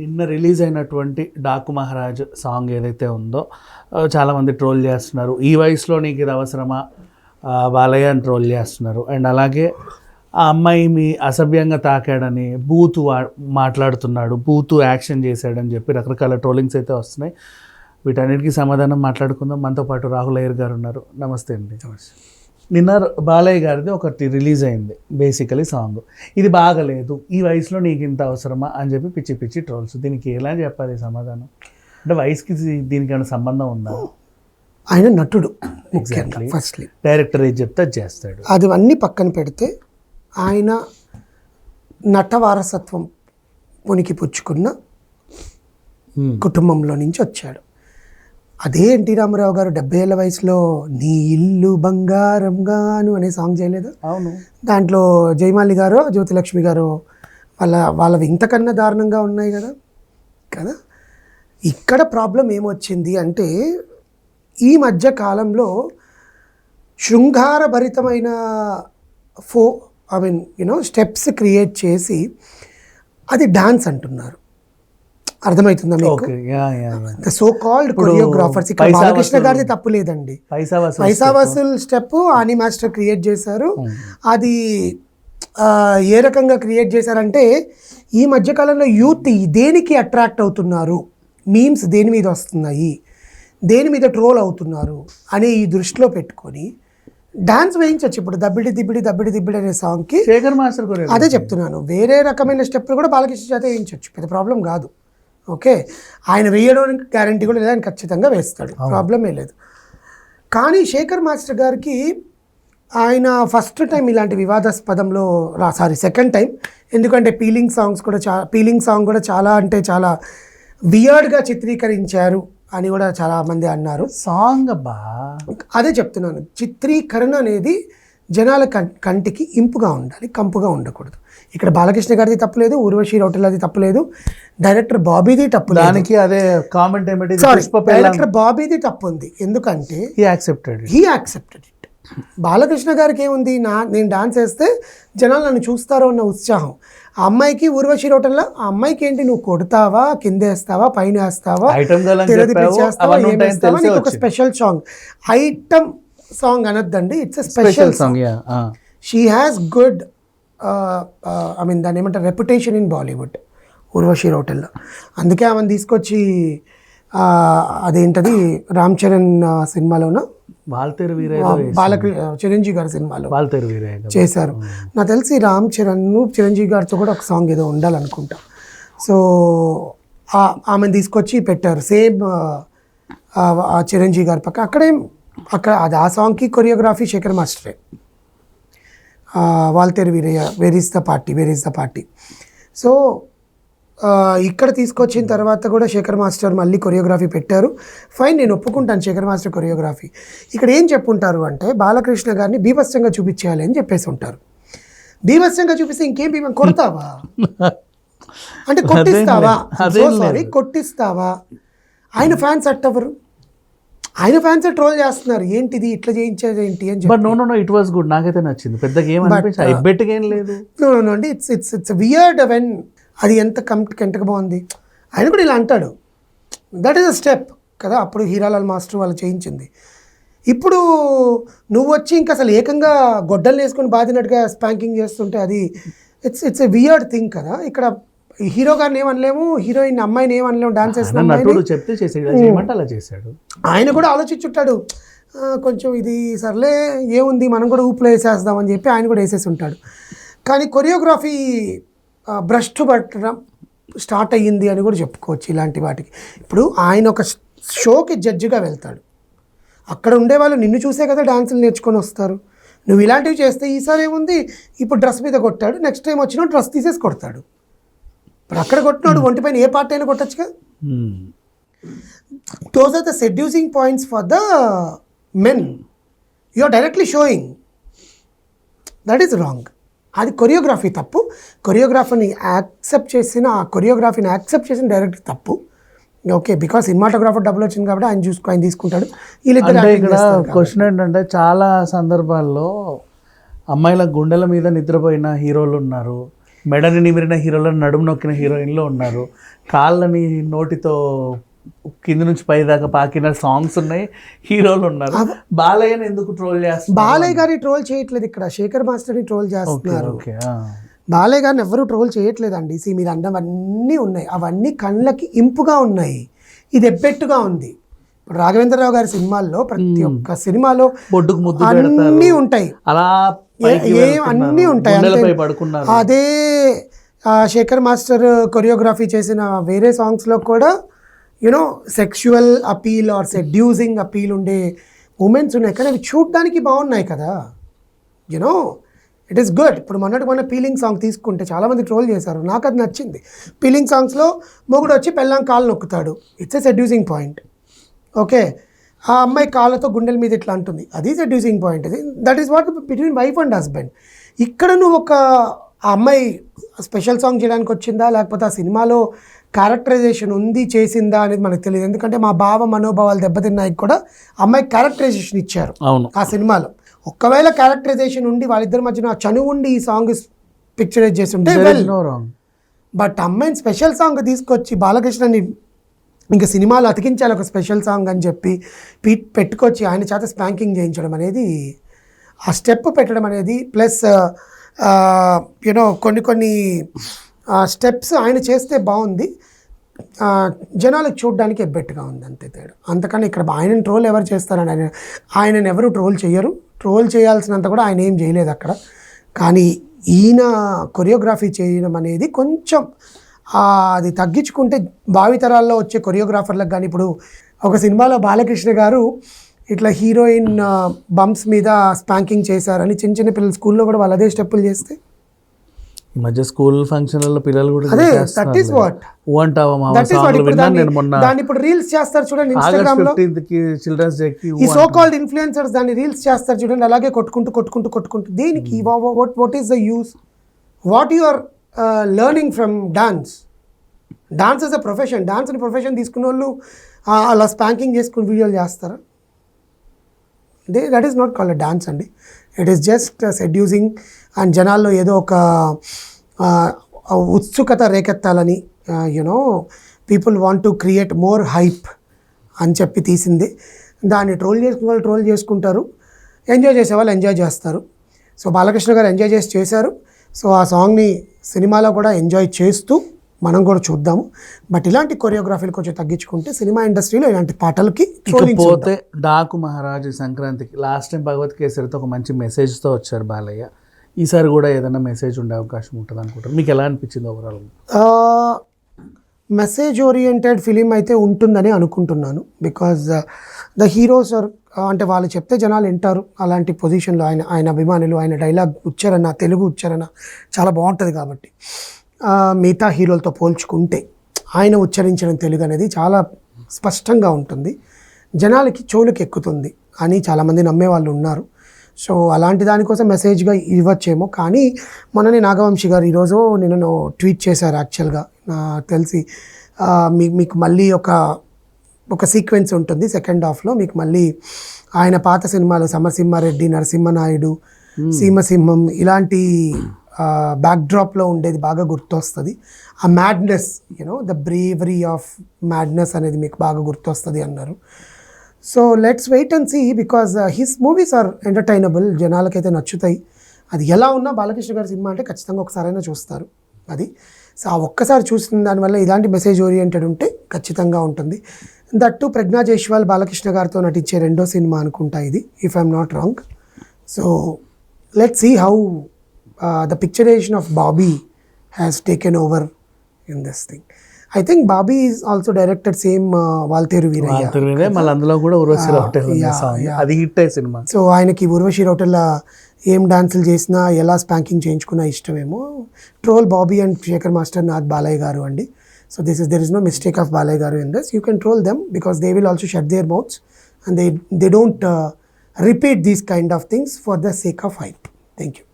నిన్న రిలీజ్ అయినటువంటి డాకు మహారాజ్ సాంగ్ ఏదైతే ఉందో చాలామంది ట్రోల్ చేస్తున్నారు. ఈ వయసులో నీకు ఇది అవసరమా బాలయ్య అని ట్రోల్ చేస్తున్నారు. అండ్ అలాగే ఆ అమ్మాయి మీ అసభ్యంగా తాకాడని మాట్లాడుతున్నాడు, బూతు యాక్షన్ చేశాడని చెప్పి రకరకాల ట్రోలింగ్స్ అయితే వస్తున్నాయి. వీటన్నిటికీ సమాధానం మాట్లాడుకుందాం. మనతో పాటు రాహుల్ అయ్యర్ గారు ఉన్నారు. నమస్తే అండి. నిన్న బాలయ్య గారిది ఒకటి రిలీజ్ అయింది, బేసికలీ సాంగ్. ఇది బాగలేదు, ఈ వయసులో నీకు ఇంత అవసరమా అని చెప్పి పిచ్చి పిచ్చి ట్రోల్స్. దీనికి ఎలా చెప్పాలి సమాధానం? అంటే వయసుకి దీనికి ఏమైనా సంబంధం ఉందా? ఆయన నటుడు, ఎగ్జాక్ట్లీ. ఫస్ట్లీ డైరెక్టర్ ఏది చెప్తే అది చేస్తాడు. అది అన్నీ పక్కన పెడితే ఆయన నట వారసత్వం ఉనికి పుచ్చుకున్న కుటుంబంలో నుంచి వచ్చాడు. అదే ఎన్టీ రామారావు గారు 70 ఏళ్ళ వయసులో నీ ఇల్లు బంగారంగాను అనే సాంగ్ చేయలేదు? అవును. దాంట్లో జయమాలి గారు, జ్యోతిలక్ష్మి గారు వాళ్ళవి ఇంతకన్నా దారుణంగా ఉన్నాయి కదా. ఇక్కడ ప్రాబ్లం ఏమొచ్చింది అంటే, ఈ మధ్య కాలంలో శృంగారభరితమైన స్టెప్స్ క్రియేట్ చేసి అది డాన్స్ అంటున్నారు. అర్థమవుతుందా మీకు? So called choreographers. ఇక్కడ బాలకృష్ణ గారిది తప్పు లేదండి. పైసా వసూల్ స్టెప్ ఆని మాస్టర్ క్రియేట్ చేశారు. అది ఏ రకంగా క్రియేట్ చేశారంటే, ఈ మధ్యకాలంలో యూత్ దేనికి అట్రాక్ట్ అవుతున్నారు, మీమ్స్ దేని మీద వస్తున్నాయి, దేని మీద ట్రోల్ అవుతున్నారు అనే ఈ దృష్టిలో పెట్టుకొని డాన్స్ వేయించవచ్చు. ఇప్పుడు దబ్బిడి దిబ్బిడి అనే సాంగ్కి శేఖర్ మాస్టర్ అదే చెప్తున్నాను, వేరే రకమైన స్టెప్లు కూడా బాలకృష్ణ చేత వేయించవచ్చు, పెద్ద ప్రాబ్లం కాదు. ఓకే, ఆయన వేయడానికి గ్యారంటీ కూడా లేదు, ఆయన ఖచ్చితంగా వేస్తాడు, ప్రాబ్లమే లేదు. కానీ శేఖర్ మాస్టర్ గారికి ఆయన ఫస్ట్ టైం ఇలాంటి వివాదాస్పదంలో సెకండ్ టైం, ఎందుకంటే పీలింగ్ సాంగ్ కూడా చాలా అంటే చాలా వియర్డ్గా చిత్రీకరించారు అని కూడా చాలామంది అన్నారు. సాంగ్ అదే చెప్తున్నాను, చిత్రీకరణ అనేది జనాల కంటికి ఇంపుగా ఉండాలి, కంపుగా ఉండకూడదు. ఇక్కడ బాలకృష్ణ గారిది తప్పులేదు, ఊర్వశి రౌటెలది తప్పులేదు, డైరెక్టర్ బాబీది తప్పు. దానికి అదే కామెంట్ ఏమిటి, డైరెక్టర్ బాబీది తప్పు ఉంది. ఎందుకంటే హీ యాక్సెప్టెడ్ ఇట్. బాలకృష్ణ గారికి ఏముంది, నేను డాన్స్ వేస్తే జనాలు నన్ను చూస్తారో అన్న ఉత్సాహం. ఆ అమ్మాయికి ఊర్వశి రౌటెల్లో ఆ అమ్మాయికి ఏంటి, నువ్వు కొడతావా, కింద వేస్తావా, పైన వేస్తావా, ఒక స్పెషల్ సాంగ్. ఐటమ్ సాంగ్ అనొద్దండి, it's a special song. She has good దాన్ని ఏమంటారు, రెప్యుటేషన్ ఇన్ బాలీవుడ్, ఊర్వశి రౌటెల్లో. అందుకే ఆమెను తీసుకొచ్చి అదేంటది రామ్ చరణ్ సినిమాలోన చిరంజీవి గారి సినిమాలో చేశారు. నాకు తెలిసి రామ్ చరణ్ చిరంజీవి గారితో కూడా ఒక సాంగ్ ఏదో ఉండాలనుకుంటా. సో ఆమెను తీసుకొచ్చి పెట్టారు, సేమ్ చిరంజీవి గారి పక్క. అక్కడ అది ఆ సాంగ్కి కొరియోగ్రఫీ శేఖర్ మాస్టరే. Waltair Veerayya, where is the party. So ఇక్కడ తీసుకొచ్చిన తర్వాత కూడా శేఖర్ మాస్టర్ మళ్ళీ కొరియోగ్రఫీ పెట్టారు. ఫైన్, నేను ఒప్పుకుంటాను శేఖర్ మాస్టర్ కొరియోగ్రఫీ. ఇక్కడ ఏం చెప్పుంటారు అంటే, బాలకృష్ణ గారిని బీభత్సంగా చూపించేయాలి అని చెప్పేసి ఉంటారు. బీభత్సంగా చూపిస్తే ఇంకేం కొడతావా అంటే కొట్టిస్తావా? కొట్టిస్తావా? ఆయన ఫ్యాన్స్ అట్టవరు, ఆయన ఫ్యాన్స్ ట్రోల్ చేస్తున్నారు, ఏంటిది ఇట్లా చేయించేది ఏంటి అని చెప్పి. నో ఇట్ వాస్ గుడ్, నాకైతే నచ్చింది, పెద్దగా ఏం లేదు. అండి, ఇట్స్ వియర్డ్ వెన్ అది ఎంతగా బాగుంది. ఆయన కూడా ఇలా అంటాడు, దట్ ఈస్ అ స్టెప్ కదా. అప్పుడు హీరాలాల్ మాస్టర్ వాళ్ళు చేయించింది. ఇప్పుడు నువ్వు వచ్చి ఇంకా అసలు ఏకంగా గొడ్డలు వేసుకొని బాధినట్టుగా స్పాంకింగ్ చేస్తుంటే అది ఇట్స్ ఎ వియర్డ్ థింగ్ కదా. ఇక్కడ హీరో గారిని ఏమనలేము, హీరోయిన్ అమ్మాయిని ఏమనలేము, డాన్స్ చేశాడు. ఆయన కూడా ఆలోచించుంటాడు, కొంచెం ఇది సర్లే ఏముంది మనం కూడా ఊపులో వేసేద్దామని చెప్పి ఆయన కూడా వేసేసి ఉంటాడు. కానీ కొరియోగ్రఫీ భ్రష్టు పట్టడం స్టార్ట్ అయ్యింది అని కూడా చెప్పుకోవచ్చు ఇలాంటి వాటికి. ఇప్పుడు ఆయన ఒక షోకి జడ్జిగా వెళ్తాడు, అక్కడ ఉండేవాళ్ళు నిన్ను చూసే కదా డాన్సులు నేర్చుకొని వస్తారు. నువ్వు ఇలాంటివి చేస్తే ఈసారి ఏముంది, ఇప్పుడు డ్రెస్ మీద కొట్టాడు, నెక్స్ట్ టైం వచ్చినా డ్రెస్ తీసేసి కొడతాడు. ఇప్పుడు అక్కడ కొట్టినాడు, ఒంటిపైన ఏ పార్ట్ అయినా కొట్టచ్చుగా. Those are the seducing points for the men. You are directly showing, that is wrong. అది కొరియోగ్రఫీ తప్పు. కొరియోగ్రాఫర్ని యాక్సెప్ట్ చేసిన డైరెక్టర్ తప్పు. ఓకే, బికాస్ సినిమాటోగ్రాఫర్ డబ్బులు వచ్చింది కాబట్టి ఆయన తీసుకుంటాడు. ఇక్కడ క్వశ్చన్ ఏంటంటే, చాలా సందర్భాల్లో అమ్మాయిల గుండెల మీద నిద్రపోయిన హీరోలు ఉన్నారు, మెడని నిమిరిన హీరోలు, నడుము నొక్కిన హీరోయిన్లు ఉన్నారు. కాళ్ళని నోటితో కింద నుంచి పై దాకా పాకిన సాంగ్స్ ఉన్నాయి, హీరోలు ఉన్నారు. బాలయ్యని ఎందుకు ట్రోల్ చేస్తారు? బాలయ్య గారి ట్రోల్ చేయట్లేదు ఇక్కడ, శేఖర్ మాస్టర్ని ట్రోల్ చేస్తున్నారు. బాలయ్య గారిని ఎవరు ట్రోల్ చేయట్లేదండి. మీరు అన్నవన్నీ ఉన్నాయి, అవన్నీ కళ్ళకి ఇంపుగా ఉన్నాయి, ఇది ఎబ్బెట్టుగా ఉంది. ఇప్పుడు రాఘవేంద్రరావు గారి సినిమాల్లో ప్రతి ఒక్క సినిమాలో బొడ్డుకు ముద్దు అన్నీ ఉంటాయి, అలా అన్నీ ఉంటాయి. అదే శేఖర్ మాస్టర్ కొరియోగ్రఫీ చేసిన వేరే సాంగ్స్లో కూడా you know sexual appeal or seducing appeal ఉండే మూమెంట్స్ ఉన్నాయి, కానీ అవి చూడడానికి బాగున్నాయి కదా. You know it is good. ఇప్పుడు మొన్న పీలింగ్ సాంగ్ తీసుకుంటే చాలామంది ట్రోల్ చేశారు, నాకు అది నచ్చింది. పీలింగ్ సాంగ్స్లో మొగుడు వచ్చి పెళ్ళాం కాళ్ళు నొక్కుతాడు, it's a seducing point. Okay, ఆ అమ్మాయి కాళ్ళతో గుండెల మీద ఇట్లా అంటుంది, అది సెడ్యూసింగ్ పాయింట్. అది that is what between wife and husband. ఇక్కడ నువ్వు ఆ అమ్మాయి స్పెషల్ సాంగ్ చేయడానికి వచ్చిందా, లేకపోతే ఆ సినిమాలో క్యారెక్టరైజేషన్ ఉంది చేసిందా అనేది మనకు తెలియదు. ఎందుకంటే మా భావ మనోభావాలు దెబ్బతిన్నాయి కూడా అమ్మాయి క్యారెక్టరైజేషన్ ఇచ్చారు ఆ సినిమాలో. ఒకవేళ క్యారెక్టరైజేషన్ ఉండి వాళ్ళిద్దరి మధ్యన చనువు ఉండి ఈ సాంగ్ పిక్చరైజ్ చేసి ఉంటే బట్ అమ్మాయిని స్పెషల్ సాంగ్ తీసుకొచ్చి బాలకృష్ణని ఇంకా సినిమాలో అతికించాలి ఒక స్పెషల్ సాంగ్ అని చెప్పి పెట్టుకొచ్చి ఆయన చేత స్పాంకింగ్ చేయించడం అనేది, ఆ స్టెప్ పెట్టడం అనేది, ప్లస్ యూనో కొన్ని స్టెప్స్ ఆయన చేస్తే బాగుంది, జనాలకు చూడడానికి ఎబ్బెట్టుగా ఉంది, అంతే తేడా. అంతకని ఇక్కడ ఆయనను ట్రోల్ ఎవరు చేస్తారని ఆయనను ఎవరు ట్రోల్ చేయరు, ట్రోల్ చేయాల్సినంత కూడా ఆయన ఏం చేయలేదు అక్కడ. కానీ ఈయన కొరియోగ్రఫీ చేయడం అనేది కొంచెం అది తగ్గించుకుంటే భావితరాల్లో వచ్చే కొరియోగ్రాఫర్లకు కానీ, ఇప్పుడు ఒక సినిమాలో బాలకృష్ణ గారు ఇట్లా హీరోయిన్ బంప్స్ మీద స్పాంకింగ్ చేశారని చిన్న పిల్లలు స్కూల్లో కూడా వాళ్ళు అదే స్టెప్పులు చేస్తే ఈ మధ్య స్కూల్ ఫంక్షన్లలో పిల్లలు కూడా అదే దట్ ఈస్ వాట్ దాన్ని ఇప్పుడు రీల్స్ చేస్తారు చూడండి ఇన్స్టాగ్రామ్ లో, చిల్డ్రన్స్ డే కి ఈ సో కాల్డ్ ఇన్ఫ్లుయెన్సర్స్ దాన్ని రీల్స్ చేస్తారు చూడండి, అలాగే కొట్టుకుంటూ దేనికి? What is the use? What you are learning from dance? Dance is a profession. డాన్స్ని ప్రొఫెషన్ తీసుకున్న వాళ్ళు అలా స్పాంకింగ్ చేసుకుని వీడియోలు చేస్తారా? That is not called dance అండి. It is just seducing and జనాల్లో ఏదో ఒక ఉత్సుకత రేకెత్తాలని, you know people want to create more hype అని చెప్పి తీసింది. దాన్ని ట్రోల్ చేసుకునే వాళ్ళు ట్రోల్ చేసుకుంటారు, ఎంజాయ్ చేసే వాళ్ళు ఎంజాయ్ చేస్తారు. సో బాలకృష్ణ గారు ఎంజాయ్ చేశారు. సో ఆ సాంగ్ని సినిమాలో కూడా ఎంజాయ్ చేస్తూ మనం కూడా చూద్దాము. బట్ ఇలాంటి కొరియోగ్రఫీలు కొంచెం తగ్గించుకుంటే సినిమా ఇండస్ట్రీలో ఇలాంటి పాటలకి పోతే డాకు మహారాజు సంక్రాంతికి లాస్ట్ టైం భగవత్ కేసరితో ఒక మంచి మెసేజ్తో వచ్చారు బాలయ్య. ఈసారి కూడా ఏదైనా మెసేజ్ ఉండే అవకాశం ఉంటుంది అనుకుంటారు. మీకు ఎలా అనిపించింది ఓవరాల్? మెసేజ్ ఓరియంటెడ్ ఫిలిం అయితే ఉంటుందని అనుకుంటున్నాను. బికాజ్ ద హీరోస్ ఆర్ అంటే వాళ్ళు చెప్తే జనాలు వింటారు. అలాంటి పొజిషన్లో ఆయన అభిమానులు, ఆయన డైలాగ్ ఉచ్చారణ, తెలుగు ఉచ్చారణ చాలా బాగుంటుంది కాబట్టి మిగతా హీరోలతో పోల్చుకుంటే ఆయన ఉచ్చరించిన తెలుగు అనేది చాలా స్పష్టంగా ఉంటుంది, జనాలకి చెవులకు ఎక్కుతుంది అని చాలామంది నమ్మే వాళ్ళు ఉన్నారు. సో అలాంటి దానికోసం మెసేజ్గా ఇవ్వచ్చేమో. కానీ మొన్ననే నాగవంశీ గారు ఈరోజు నిన్ను ట్వీట్ చేశారు. యాక్చువల్గా తెలిసి మీకు మళ్ళీ ఒక సీక్వెన్స్ ఉంటుంది సెకండ్ హాఫ్లో. మీకు మళ్ళీ ఆయన పాత సినిమాలు సమరసింహారెడ్డి, నరసింహనాయుడు, సీమసింహం ఇలాంటి బ్యాక్డ్రాప్లో ఉండేది బాగా గుర్తొస్తుంది. ఆ madness, you know the bravery of madness అనేది మీకు బాగా గుర్తొస్తుంది అన్నారు. So let's wait and see, because his movies are entertainable, జనాలకైతే నచ్చుతాయి. అది ఎలా ఉన్నా బాలకృష్ణ గారి సినిమా అంటే ఖచ్చితంగా ఒకసారైనా చూస్తారు. అది సో ఆ ఒక్కసారి చూసిన దానివల్ల ఇలాంటి మెసేజ్ ఓరియంటెడ్ ఉంటే ఖచ్చితంగా ఉంటుంది. దట్టు ప్రజ్ఞా జైస్వాల్ బాలకృష్ణ గారితో నటించే రెండో సినిమా అనుకుంటా ఇది, if I'm not wrong. So let's see how the picturization of Bobby has taken over in this thing. I think Bobby is also directed same Valteru Veerayya. మళ్ళీ అందులో కూడా ఉర్వశి రౌటెల్ అది హిట్ అయ్యే సినిమా. సో ఆయనకి ఉర్వశి రౌటెల్ ఏం డాన్సులు చేసినా ఎలా స్పాంకింగ్ చేయించుకున్నా ఇష్టమేమో. Troll Bobby and Shekhar master not Balayya garu అండి. So there is no mistake of Balayya garu in this. You can troll them because they will also shut their mouths and they don't repeat these kind of things for the sake of hype. Thank you.